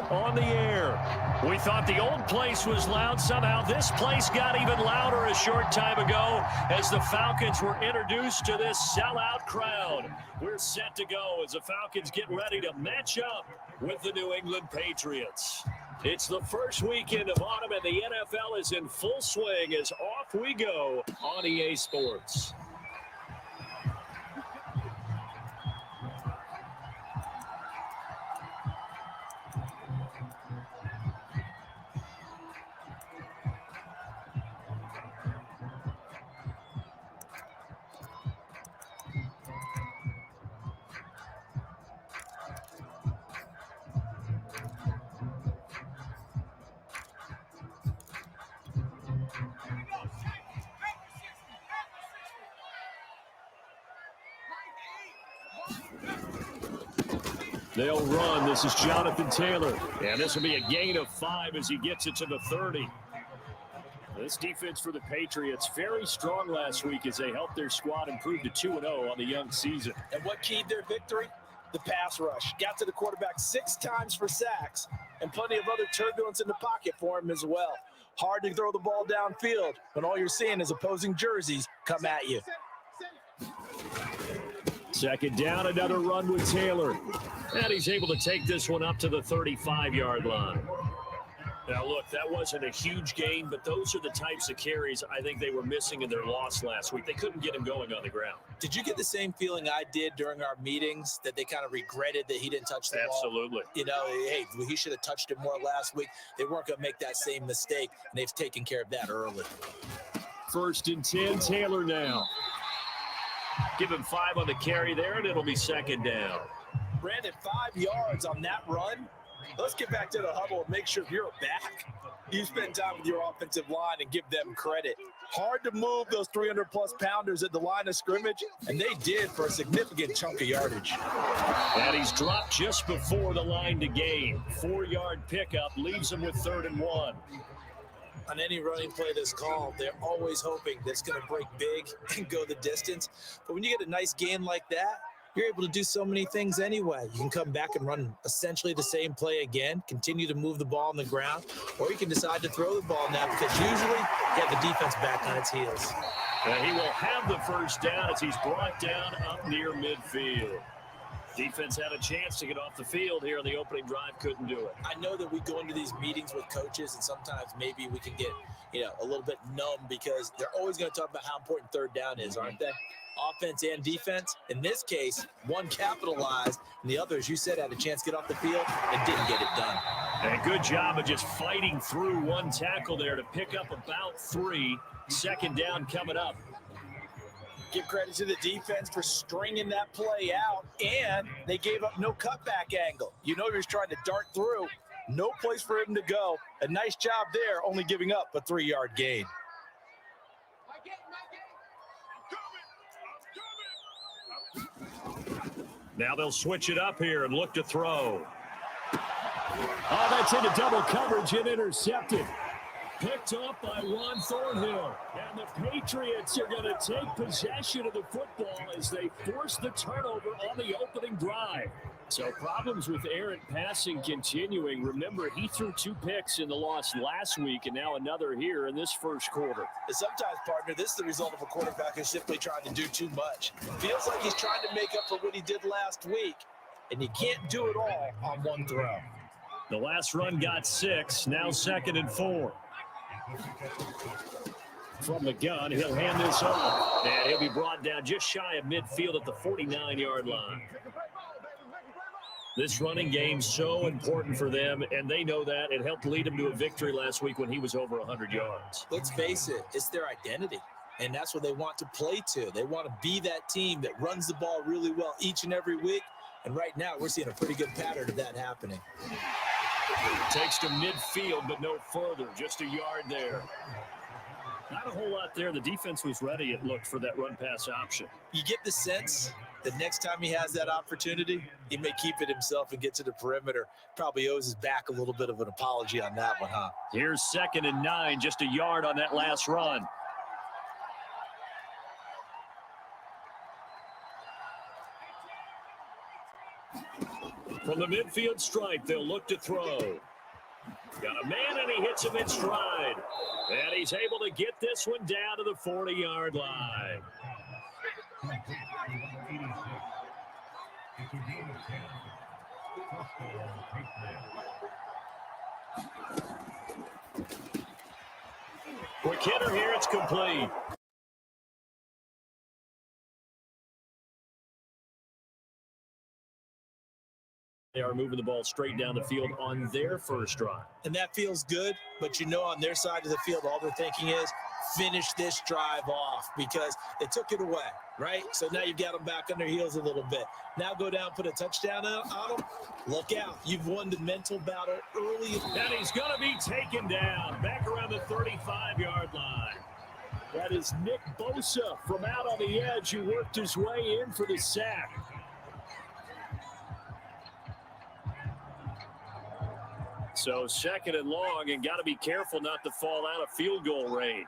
on the air. We thought the old place was loud. Somehow this place got even louder a short time ago as the Falcons were introduced to this sellout crowd. We're set to go as the Falcons get ready to match up with the New England Patriots. It's the first weekend of autumn, and the NFL is in full swing as off we go on EA Sports. They'll run. This is Jonathan Taylor. And this will be a gain of 5 as he gets it to the 30. This defense for the Patriots, very strong last week as they helped their squad improve to 2-0 on the young season. And what keyed their victory? The pass rush. Got to the quarterback 6 times for sacks and plenty of other turbulence in the pocket for him as well. Hard to throw the ball downfield when all you're seeing is opposing jerseys come at you. Second down, another run with Taylor. And he's able to take this one up to the 35-yard line. Now, look, that wasn't a huge gain, but those are the types of carries I think they were missing in their loss last week. They couldn't get him going on the ground. Did you get the same feeling I did during our meetings, that they kind of regretted that he didn't touch the ball? Absolutely. You know, hey, he should have touched it more last week. They weren't going to make that same mistake, and they've taken care of that early. 1st and 10, Taylor now. Give him 5 on the carry there, and it'll be second down. Brandon, 5 yards on that run. Let's get back to the huddle and make sure you're back. You spend time with your offensive line and give them credit. Hard to move those 300-plus pounders at the line of scrimmage, and they did for a significant chunk of yardage. And he's dropped just before the line to gain. 4-yard pickup leaves him with 3rd and 1. On any running play that's called, they're always hoping that it's going to break big and go the distance. But when you get a nice gain like that, you're able to do so many things anyway. You can come back and run essentially the same play again, continue to move the ball on the ground, or you can decide to throw the ball now because usually you have the defense back on its heels. And he will have the first down as he's brought down up near midfield. Defense had a chance to get off the field here on the opening drive, couldn't do it. I know that we go into these meetings with coaches, and sometimes maybe we can get, a little bit numb because they're always going to talk about how important 3rd down is, aren't they? Offense and defense. In this case, one capitalized, and the other, as you said, had a chance to get off the field and didn't get it done. And a good job of just fighting through one tackle there to pick up about 3. Second down coming up. Give credit to the defense for stringing that play out, and they gave up no cutback angle. You know, you're trying to dart through. No place for him to go. A nice job there, only giving up a 3-yard gain. Now they'll switch it up here and look to throw. Oh, that's into double coverage and intercepted. Picked up by Ron Thornhill. And the Patriots are going to take possession of the football as they force the turnover on the opening drive. So problems with errant passing continuing. Remember, he threw 2 picks in the loss last week and now another here in this first quarter. And sometimes, partner, this is the result of a quarterback who's simply trying to do too much. Feels like he's trying to make up for what he did last week, and you can't do it all on one throw. The last run got 6, now 2nd and 4. From the gun, he'll hand this off, and he'll be brought down just shy of midfield at the 49-yard line. This running game so important for them, and they know that. It helped lead them to a victory last week when he was over 100 yards. Let's face it, it's their identity, and that's what they want to play to. They want to be that team that runs the ball really well each and every week, and right now we're seeing a pretty good pattern of that happening. Takes to midfield, but no further, just a yard there. Not a whole lot there. The defense was ready, it looked, for that run-pass option. You get the sense that next time he has that opportunity, he may keep it himself and get to the perimeter. Probably owes his back a little bit of an apology on that one, huh? Here's 2nd and 9, just a yard on that last run. From the midfield stripe, they'll look to throw. Got a man, and he hits him in stride. And he's able to get this one down to the 40-yard line. Quick hitter here, it's complete. They are moving the ball straight down the field on their first drive. And that feels good, but you know on their side of the field, all they're thinking is finish this drive off because they took it away, right? So now you've got them back on their heels a little bit. Now go down, put a touchdown on them. Look out. You've won the mental battle early. And he's going to be taken down back around the 35-yard line. That is Nick Bosa from out on the edge who worked his way in for the sack. So second and long, and got to be careful not to fall out of field goal range.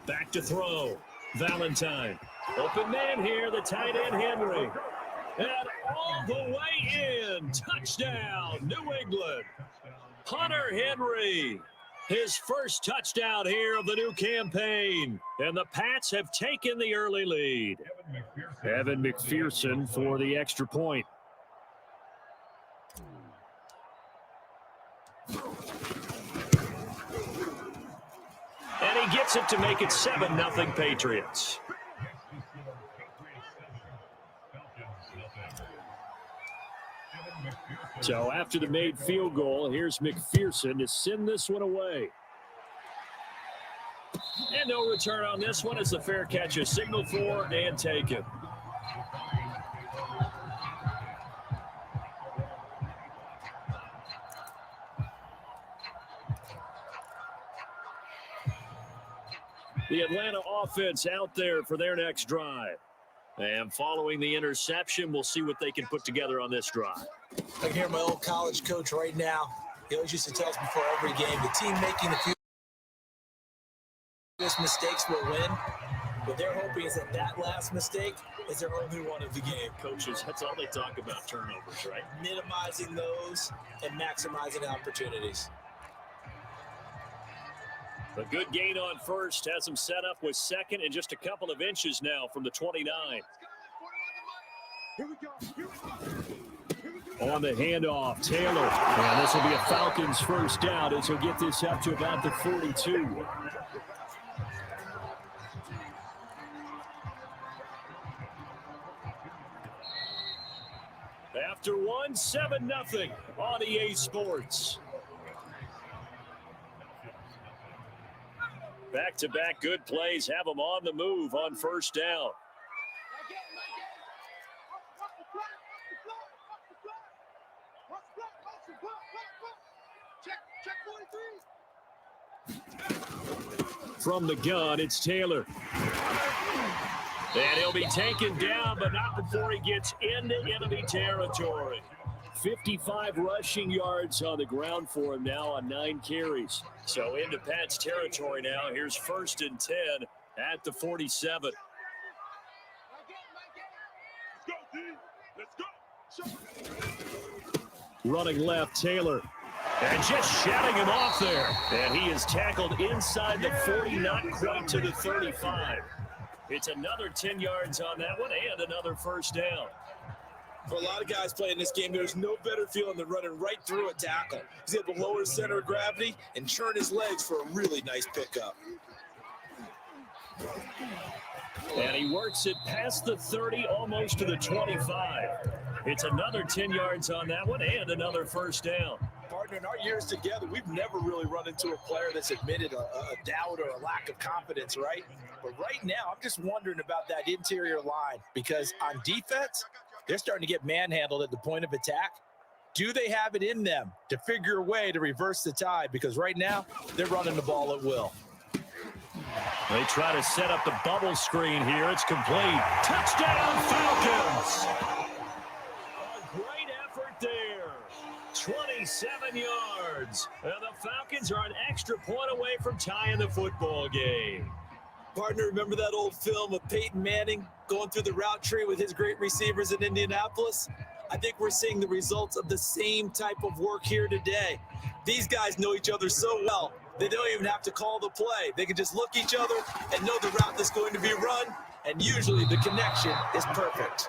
Back to throw. Valentine. Open man here, the tight end Henry. And all the way in. Touchdown, New England. Hunter Henry. His first touchdown here of the new campaign. And the Pats have taken the early lead. Evan McPherson for the extra point. And he gets it to make it 7-0 Patriots. So after the made field goal, here's McPherson to send this one away. And no return on this one as the fair catch is signaled for and taken. The Atlanta offense out there for their next drive. And following the interception, we'll see what they can put together on this drive. I can hear my old college coach right now. He always used to tell us before every game, the team making the fewest mistakes will win. What they're hoping is that last mistake is their only one of the game. Coaches, that's all they talk about, turnovers, right? Minimizing those and maximizing opportunities. A good gain on first has them set up with second and just a couple of inches now from the 29. On the handoff, Taylor. And this will be a Falcons first down as he'll get this up to about the 42. After one, 7-0 on EA Sports. Back-to-back good plays have them on the move on first down. From the gun, it's Taylor. And he'll be taken down, but not before he gets into enemy territory. 55 rushing yards on the ground for him now on 9 carries. So into Pat's territory now. Here's 1st and 10 at the 47. Running left, Taylor. And just shouting him off there. And he is tackled inside the 40, not quite to the 35. It's another 10 yards on that one and another first down. For a lot of guys playing this game, there's no better feeling than running right through a tackle. He's able to lower his center of gravity and churn his legs for a really nice pickup. And he works it past the 30, almost to the 25. It's another 10 yards on that one and another first down. Partner, in our years together, we've never really run into a player that's admitted a doubt or a lack of confidence, right? But right now, I'm just wondering about that interior line because on defense, they're starting to get manhandled at the point of attack. Do they have it in them to figure a way to reverse the tide? Because right now, they're running the ball at will. They try to set up the bubble screen here. It's complete. Touchdown, Falcons! A great effort there. 27 yards. And the Falcons are an extra point away from tying the football game. Partner, remember that old film of Peyton Manning going through the route tree with his great receivers in Indianapolis? I think we're seeing the results of the same type of work here today. These guys know each other so well, they don't even have to call the play. They can just look each other and know the route that's going to be run, and usually the connection is perfect.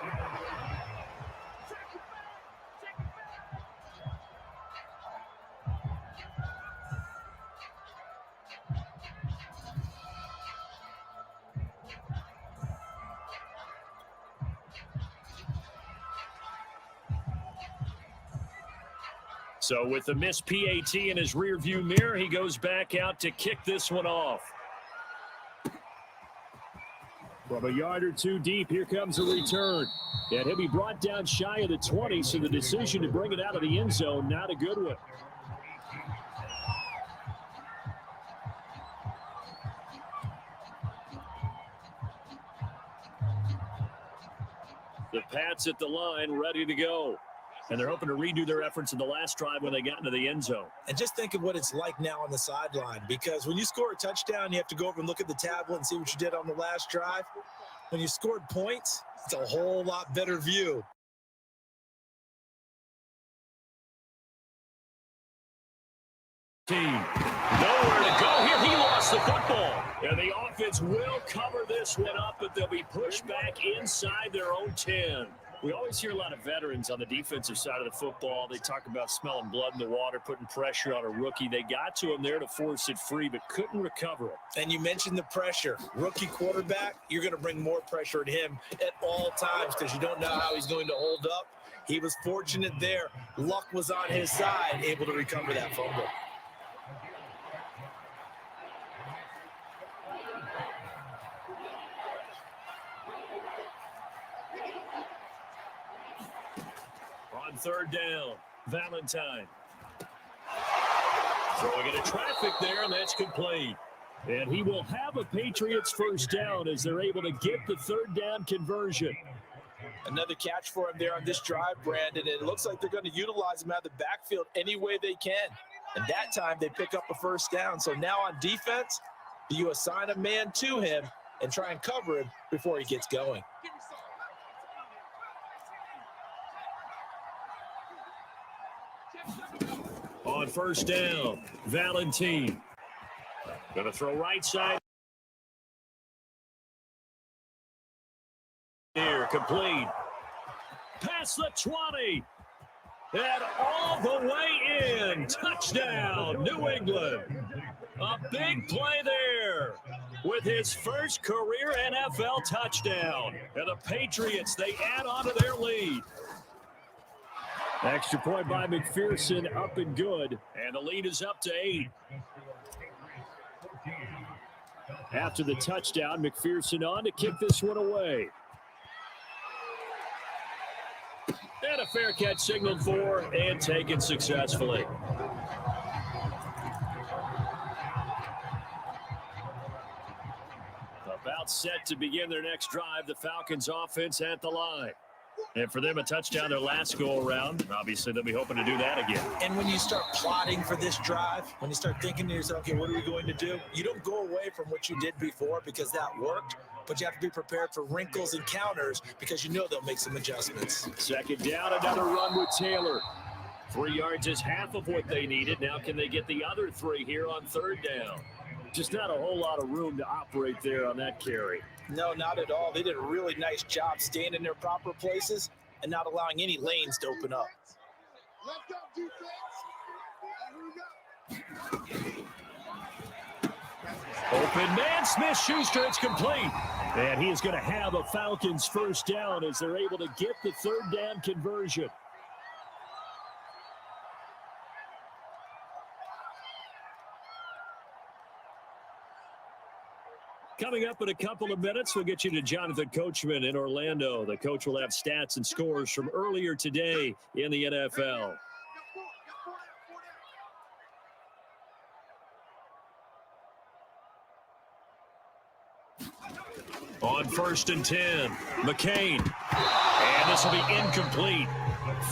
So with the missed PAT in his rearview mirror, he goes back out to kick this one off. From a yard or two deep, here comes a return. And he'll be brought down shy of the 20, so the decision to bring it out of the end zone, not a good one. The Pats at the line, ready to go. And they're hoping to redo their efforts in the last drive when they got into the end zone. And just think of what it's like now on the sideline, because when you score a touchdown, you have to go over and look at the tablet and see what you did on the last drive. When you scored points, it's a whole lot better view. Team. Nowhere to go here. He lost the football. And the offense will cover this one up, but they'll be pushed back inside their own 10. We always hear a lot of veterans on the defensive side of the football. They talk about smelling blood in the water, putting pressure on a rookie. They got to him there to force it free, but couldn't recover it. And you mentioned the pressure. Rookie quarterback, you're going to bring more pressure at him at all times because you don't know how he's going to hold up. He was fortunate there. Luck was on his side, able to recover that fumble. On third down, Valentine. Throwing into traffic there, and that's complete. And he will have a Patriots first down as they're able to get the third down conversion. Another catch for him there on this drive, Brandon. And it looks like they're going to utilize him out of the backfield any way they can. And that time they pick up a first down. So now on defense, you assign a man to him and try and cover him before he gets going. On first down, Valentine. Going to throw right side. Here, complete. Past the 20. And all the way in. Touchdown, New England. A big play there with his first career NFL touchdown. And the Patriots, they add on to their lead. Extra point by McPherson, up and good. And the lead is up to 8. After the touchdown, McPherson on to kick this one away. And a fair catch signaled for and taken successfully. About set to begin their next drive, the Falcons offense at the line. And for them, a touchdown their last go-around. Obviously, they'll be hoping to do that again. And when you start plotting for this drive, when you start thinking to yourself, okay, what are we going to do? You don't go away from what you did before because that worked, but you have to be prepared for wrinkles and counters because you know they'll make some adjustments. Second down, another run with Taylor. 3 yards is half of what they needed. Now can they get the other 3 here on third down? Just not a whole lot of room to operate there on that carry. No, not at all. They did a really nice job staying in their proper places and not allowing any lanes to open up. Open man, Smith-Schuster, it's complete. And he is going to have a Falcons first down as they're able to get the third down conversion. Coming up in a couple of minutes, we'll get you to Jonathan Coachman in Orlando. The coach will have stats and scores from earlier today in the NFL. On first and 10, McCain. And this will be incomplete.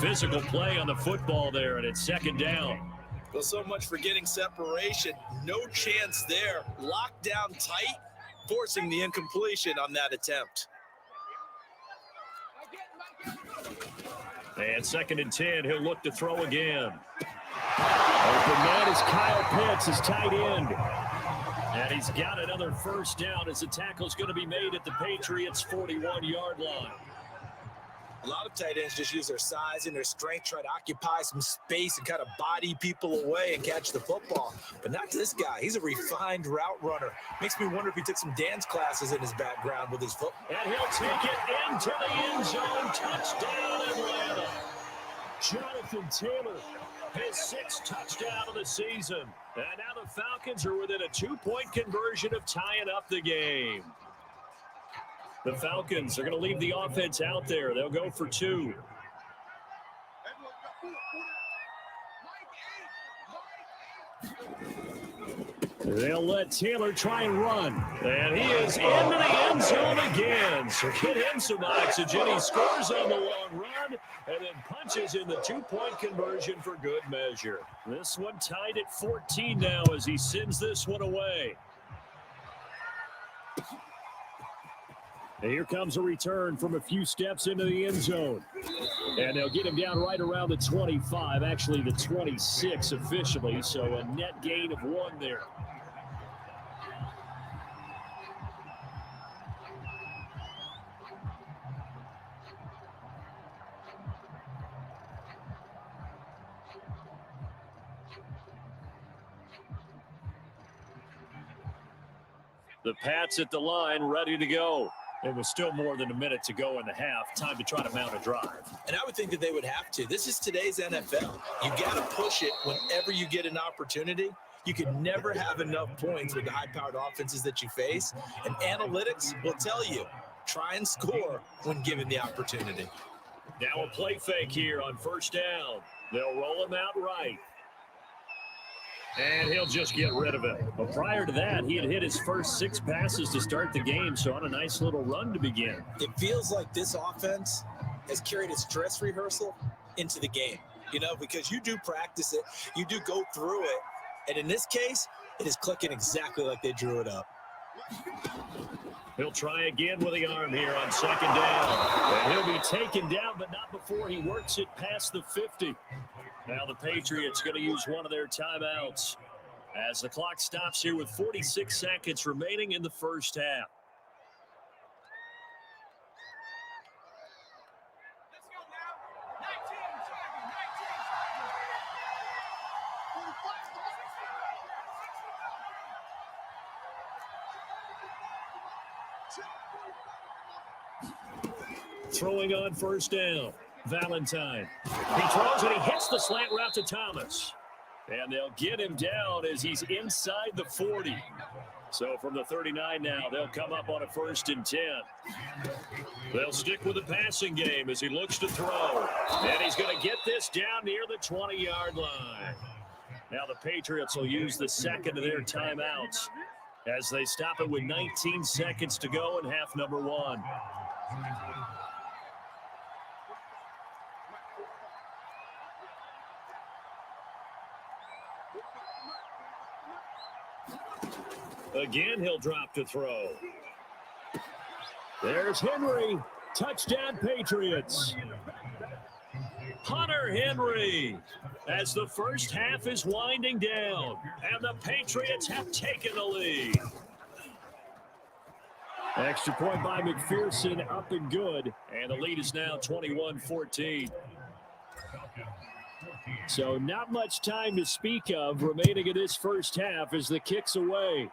Physical play on the football there, and it's second down. Well, so much for getting separation. No chance there. Locked down tight. forcing the incompletion on that attempt. And 2nd and 10, he'll look to throw again. Open man is Kyle Pitts, his tight end. And he's got another first down as the tackle's going to be made at the Patriots' 41-yard line. A lot of tight ends just use their size and their strength, try to occupy some space and kind of body people away and catch the football. But not this guy. He's a refined route runner. Makes me wonder if he took some dance classes in his background with his football. And he'll take it into the end zone. Touchdown, Atlanta. Jonathan Taylor, his 6th touchdown of the season. And now the Falcons are within a 2-point conversion of tying up the game. The Falcons are going to leave the offense out there. They'll go for 2. They'll let Taylor try and run. And he is into the end zone again. So get him some oxygen. He scores on the long run and then punches in the 2-point conversion for good measure. This one tied at 14 now as he sends this one away. And here comes a return from a few steps into the end zone. And they'll get him down right around the 25, actually the 26 officially, so a net gain of 1 there. The Pats at the line, ready to go. It was still more than a minute to go in the half. Time to try to mount a drive. And I would think that they would have to. This is today's NFL. You got to push it whenever you get an opportunity. You can never have enough points with the high-powered offenses that you face. And analytics will tell you, try and score when given the opportunity. Now a play fake here on 1st down. They'll roll him out right. And he'll just get rid of it. But prior to that, he had hit his first 6 passes to start the game, so on a nice little run to begin. It feels like this offense has carried its dress rehearsal into the game, because you do practice it, you do go through it, and in this case, it is clicking exactly like they drew it up. He'll try again with the arm here on 2nd down. And he'll be taken down, but not before he works it past the 50. Now the Patriots going to use one of their timeouts as the clock stops here with 46 seconds remaining in the first half. Throwing on 1st down. Valentine. He throws and he hits the slant route to Thomas. And they'll get him down as he's inside the 40. So from the 39 now, they'll come up on a 1st and 10. They'll stick with the passing game as he looks to throw. And he's going to get this down near the 20-yard line. Now the Patriots will use the 2nd of their timeouts as they stop it with 19 seconds to go in half number 1. Again, he'll drop to throw. There's Henry. Touchdown, Patriots. Hunter Henry as the first half is winding down, and the Patriots have taken the lead. Extra point by McPherson, up and good, and the lead is now 21-14. So not much time to speak of remaining in this first half as the kick's away.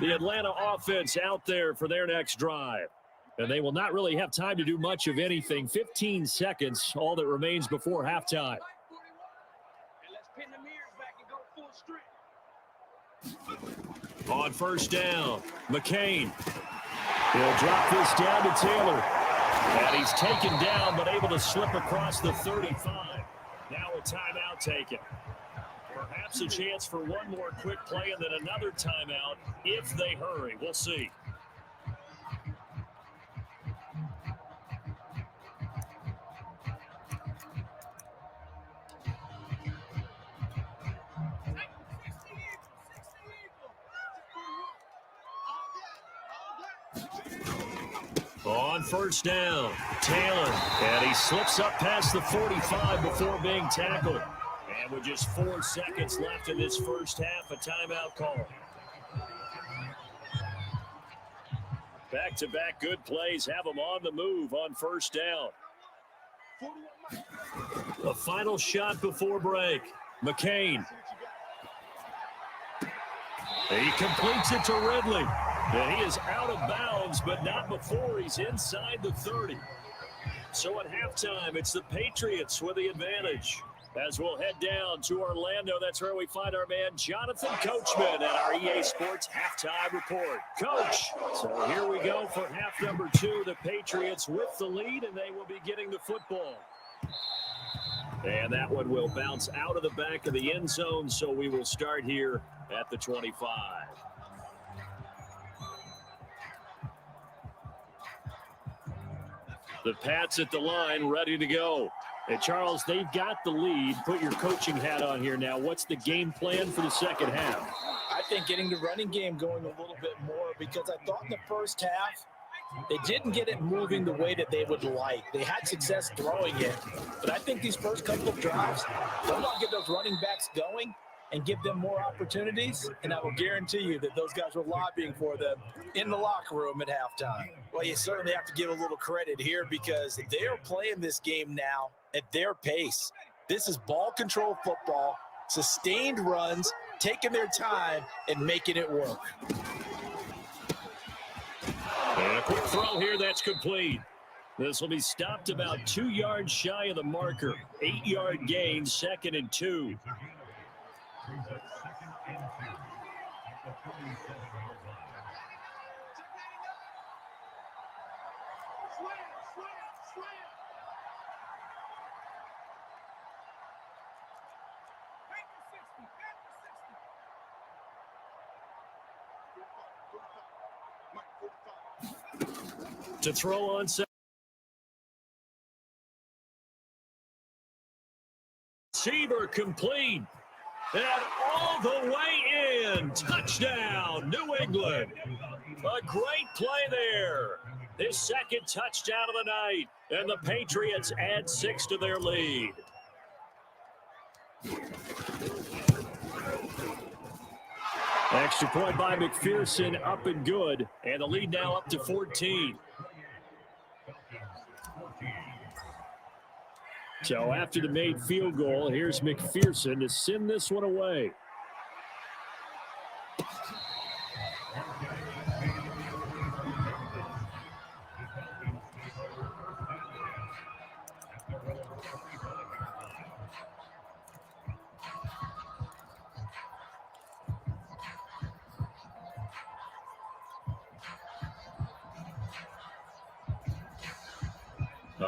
The Atlanta offense out there for their next drive. And they will not really have time to do much of anything. 15 seconds, all that remains before halftime. On 1st down, McCain. He'll drop this down to Taylor. And he's taken down, but able to slip across the 35. Now a timeout taken. Perhaps perhaps a chance for one more quick play and then another timeout if they hurry. We'll see. On first down, Taylor, and he slips up past the 45 before being tackled. And with just 4 seconds left in this first half, a timeout call. Back-to-back good plays have them on the move on first down. The final shot before break. McCain. He completes it to Ridley. And he is out of bounds, but not before he's inside the 30. So at halftime, it's the Patriots with the advantage. As we'll head down to Orlando, that's where we find our man Jonathan Coachman at our EA Sports Halftime Report. Coach, so here we go for half number 2. The Patriots with the lead, and they will be getting the football. And that one will bounce out of the back of the end zone, so we will start here at the 25. The Pats at the line, ready to go. And, Charles, they've got the lead. Put your coaching hat on here now. What's the game plan for the second half? I think getting the running game going a little bit more, because I thought in the first half they didn't get it moving the way that they would like. They had success throwing it, but I think these first couple of drives, they'll not get those running backs going and give them more opportunities, and I will guarantee you that those guys were lobbying for them in the locker room at halftime. Well, you certainly have to give a little credit here because they're playing this game now at their pace. This is ball control football, sustained runs, taking their time and making it work. And a quick throw here, that's complete. This will be stopped about 2 yards shy of the marker. 8-yard gain, 2nd and 2. To throw on second. Receiver complete. And all the way in. Touchdown, New England. A great play there. His second touchdown of the night. And the Patriots add 6 to their lead. Extra point by McPherson, up and good. And the lead now up to 14. So after the made field goal, here's McPherson to send this one away.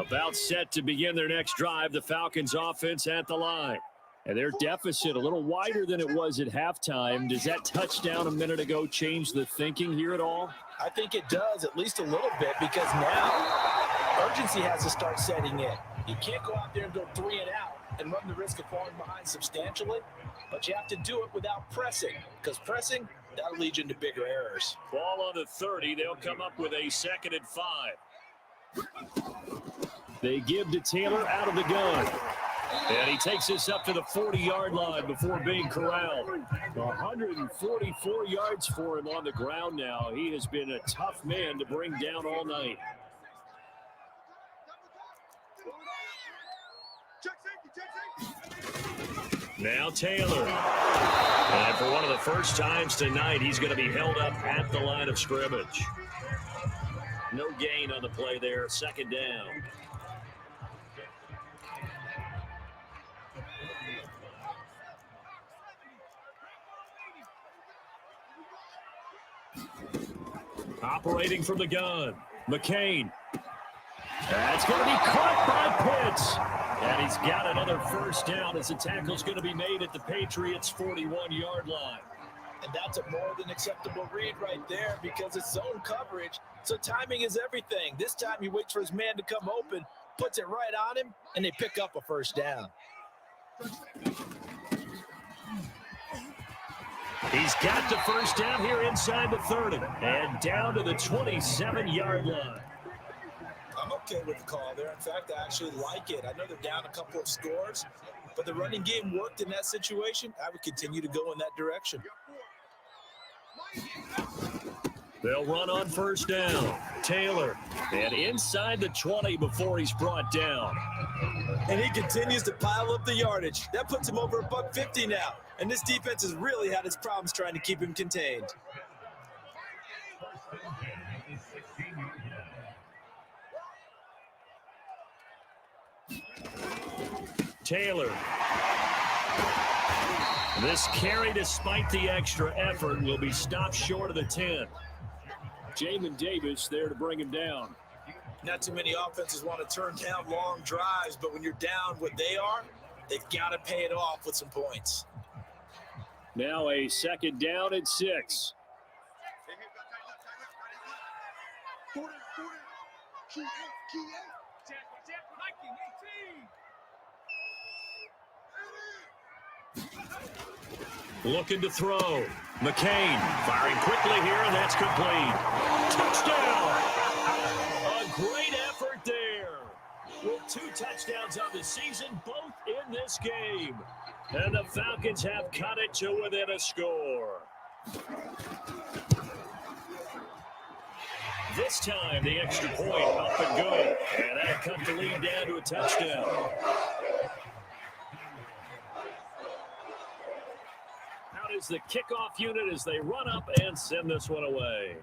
About set to begin their next drive, the Falcons offense at the line. And their deficit a little wider than it was at halftime. Does that touchdown a minute ago change the thinking here at all? I think it does, at least a little bit, because now urgency has to start setting in. You can't go out there and go 3 and out and run the risk of falling behind substantially, but you have to do it without pressing, because pressing, that'll lead you into bigger errors. Ball on the 30. They'll come up with a 2nd and 5. They give to Taylor out of the gun. And he takes this up to the 40-yard line before being corralled. 144 yards for him on the ground now. He has been a tough man to bring down all night. Now Taylor. And for one of the first times tonight, he's going to be held up at the line of scrimmage. No gain on the play there, 2nd down. Operating from the gun, McCain. That's going to be caught by Pitts. And he's got another first down as the tackle's going to be made at the Patriots' 41-yard line. And that's a more than acceptable read right there because it's zone coverage. So timing is everything. This time he waits for his man to come open, puts it right on him, and they pick up a first down. He's got the first down here inside the 30 and down to the 27-yard line. I'm okay with the call there. In fact, I actually like it. I know they're down a couple of scores, but the running game worked in that situation. I would continue to go in that direction. They'll run on first down. Taylor, and inside the 20 before he's brought down. And he continues to pile up the yardage. That puts him over $150 now. And this defense has really had its problems trying to keep him contained. Taylor. This carry, despite the extra effort, will be stopped short of the 10. Jamin Davis there to bring him down. Not too many offenses want to turn down long drives, but when you're down what they are, they've got to pay it off with some points. Now a second down and 6. Looking to throw. McCain firing quickly here, and that's complete. Touchdown! A great effort there. With 2 touchdowns on the season, both in this game. And the Falcons have cut it to within a score. This time, the extra point up and good. And that cut the lead down to a touchdown. Out is the kickoff unit as they run up and send this one away.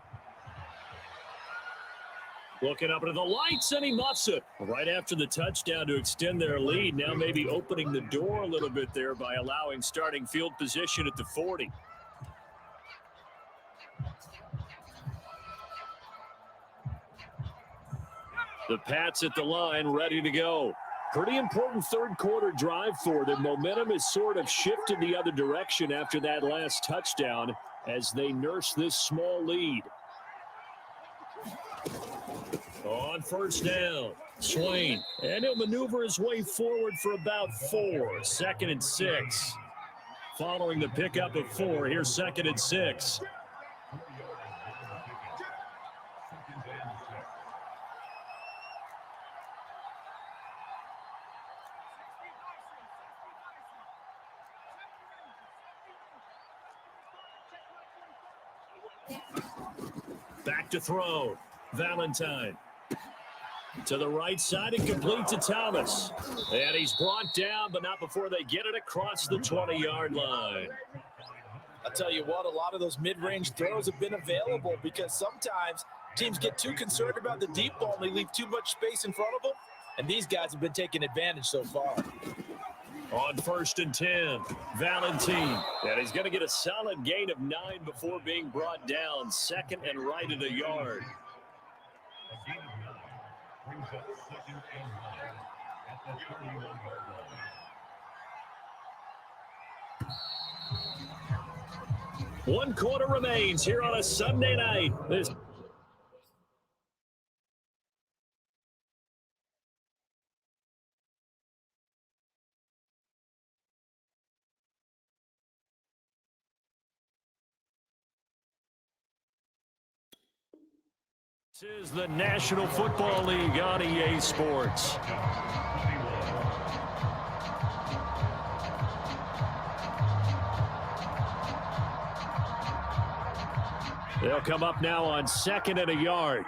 Looking up into the lights, and he muffs it right after the touchdown to extend their lead. Now maybe opening the door a little bit there by allowing starting field position at the 40. The Pats at the line, ready to go. Pretty important third quarter drive for them. Momentum has sort of shifted the other direction after that last touchdown as they nurse this small lead. On first down, Swain, and he'll maneuver his way forward for about 4. 2nd and 6. Following the pickup of 4, here's 2nd and 6. Back to throw, Valentine. To the right side and complete to Thomas. And he's brought down, but not before they get it across the 20-yard line. I'll tell you what, a lot of those mid-range throws have been available because sometimes teams get too concerned about the deep ball and they leave too much space in front of them. And these guys have been taking advantage so far. On 1st and 10, Valentine. And he's going to get a solid gain of 9 before being brought down. 2nd and right at a yard. One quarter remains here on a Sunday night. This is the National Football League on EA Sports. They'll come up now on 2nd and a yard.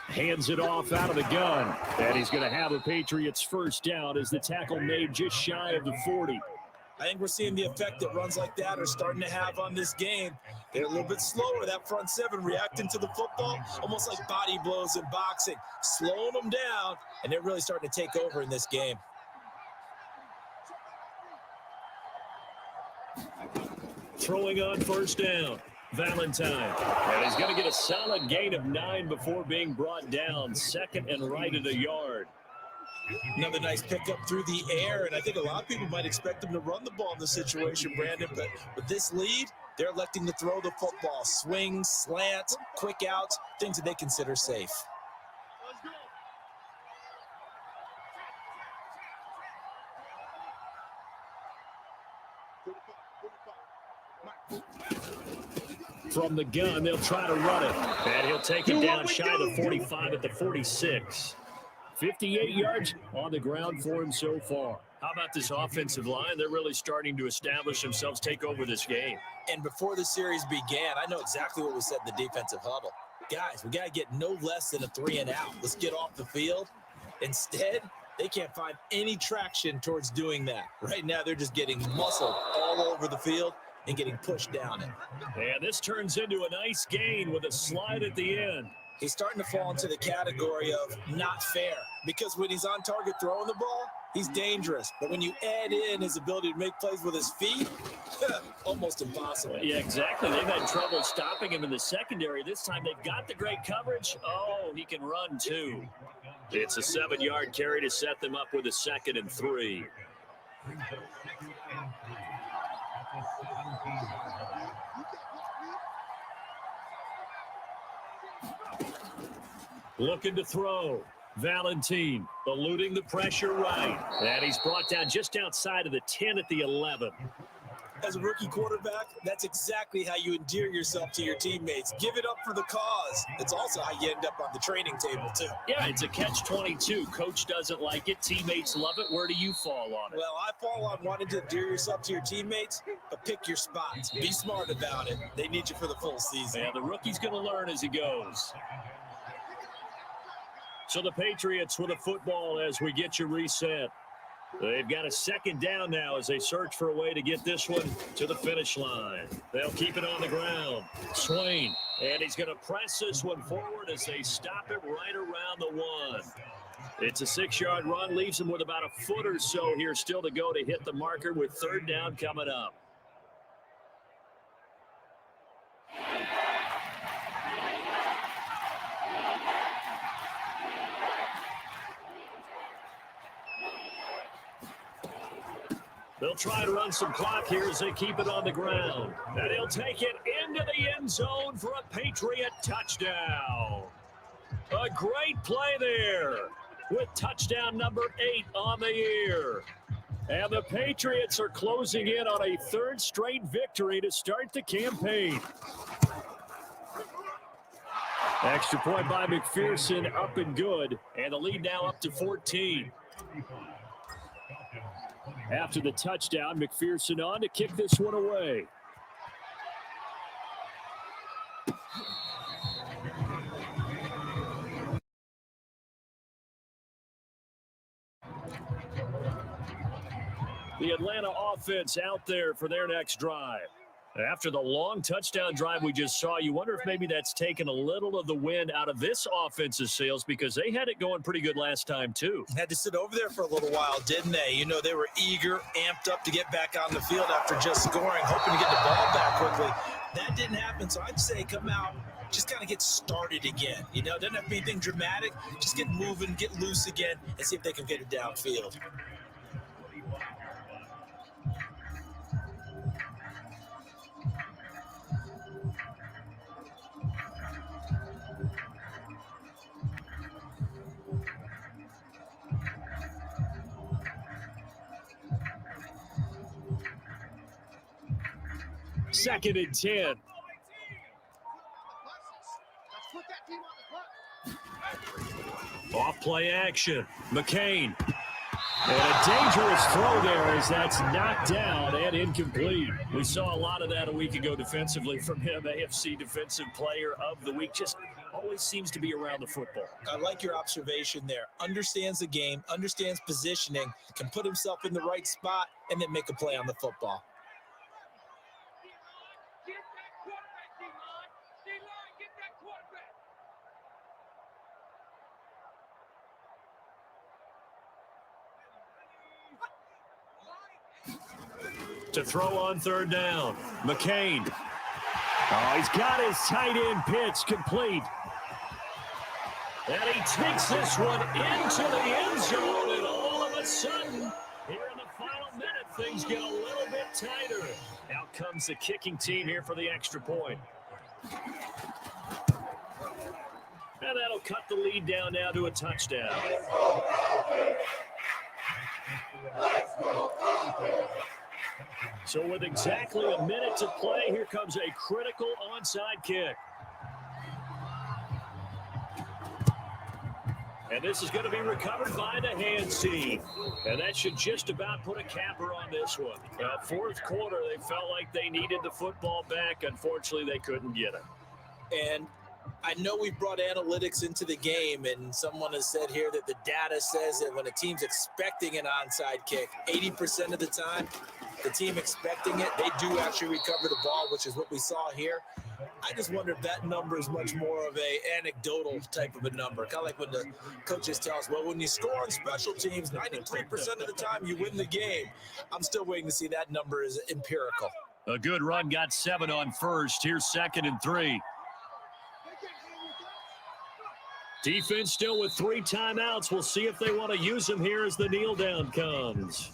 Hands it off out of the gun. And he's going to have a Patriots first down as the tackle made just shy of the 40. I think we're seeing the effect that runs like that are starting to have on this game. They're a little bit slower, that front 7 reacting to the football, almost like body blows in boxing, slowing them down, and they're really starting to take over in this game. Throwing on first down, Valentine. And he's going to get a solid gain of 9 before being brought down. Second and right at a yard. Another nice pickup through the air, and I think a lot of people might expect them to run the ball in this situation, Brandon, but with this lead, they're electing to throw the football. Swings, slants, quick outs, things that they consider safe. From the gun, they'll try to run it. And he'll take it down shy of the 45 at the 46. 58 yards on the ground for him so far. How about this offensive line? They're really starting to establish themselves, take over this game. And before the series began, I know exactly what we said in the defensive huddle. Guys, we got to get no less than a 3 and out. Let's get off the field. Instead, they can't find any traction towards doing that. Right now, they're just getting muscled all over the field and getting pushed down it. And this turns into a nice gain with a slide at the end. He's starting to fall into the category of not fair, because when he's on target throwing the ball, he's dangerous. But when you add in his ability to make plays with his feet, almost impossible. Yeah, exactly. They've had trouble stopping him in the secondary. This time they've got the great coverage. Oh, he can run too. It's a 7-yard carry to set them up with a 2nd and 3. Looking to throw. Valentine eluding the pressure right. And he's brought down just outside of the 10 at the 11. As a rookie quarterback, that's exactly how you endear yourself to your teammates. Give it up for the cause. It's also how you end up on the training table, too. Yeah, it's a catch-22. Coach doesn't like it. Teammates love it. Where do you fall on it? Well, I fall on wanting to endear yourself to your teammates, but pick your spots. Be smart about it. They need you for the full season. Yeah, the rookie's going to learn as he goes. So the Patriots with a football as we get you reset. They've got a 2nd down now as they search for a way to get this one to the finish line. They'll keep it on the ground. Swain, and he's going to press this one forward as they stop it right around the 1. It's a 6-yard run, leaves him with about a foot or so here still to go to hit the marker with 3rd down coming up. They'll try to run some clock here as they keep it on the ground. And he'll take it into the end zone for a Patriot touchdown. A great play there with touchdown number 8 on the year. And the Patriots are closing in on a 3rd straight victory to start the campaign. Extra point by McPherson, up and good. And the lead now up to 14. After the touchdown, McPherson on to kick this one away. The Atlanta offense out there for their next drive. After the long touchdown drive we just saw, you wonder if maybe that's taken a little of the wind out of this offense's sails, because they had it going pretty good last time too. Had to sit over there for a little while, didn't they? You know, they were eager, amped up to get back on the field after just scoring, hoping to get the ball back quickly. That didn't happen, so I'd say come out, just kind of get started again. You know, doesn't have to be anything dramatic. Just get moving, get loose again, and see if they can get it downfield. Second and 10. Off play action. McCain. And a dangerous throw there as that's knocked down and incomplete. We saw a lot of that a week ago defensively from him. AFC Defensive Player of the Week. Just always seems to be around the football. I like your observation there. Understands the game, understands positioning, can put himself in the right spot, and then make a play on the football. To throw on 3rd down. McCain. Oh, he's got his tight end pitch complete. And he takes this one into the end zone, and all of a sudden, here in the final minute, things get a little bit tighter. Out comes the kicking team here for the extra point. And that'll cut the lead down now to a touchdown. So with exactly a minute to play, here comes a critical onside kick. And this is going to be recovered by the hands team. And that should just about put a capper on this one. Fourth quarter, they felt like they needed the football back. Unfortunately, they couldn't get it. And I know we brought analytics into the game, and someone has said here that the data says that when a team's expecting an onside kick, 80% of the time, the team expecting it, they do actually recover the ball, which is what we saw here. I just wonder if that number is much more of a anecdotal type of a number. Kind of like when the coaches tell us, well, when you score on special teams, 93% of the time you win the game. I'm still waiting to see that number is empirical. A good run, got 7 on first. Here's 2nd and 3. Defense still with 3 timeouts. We'll see if they want to use them here as the kneel down comes.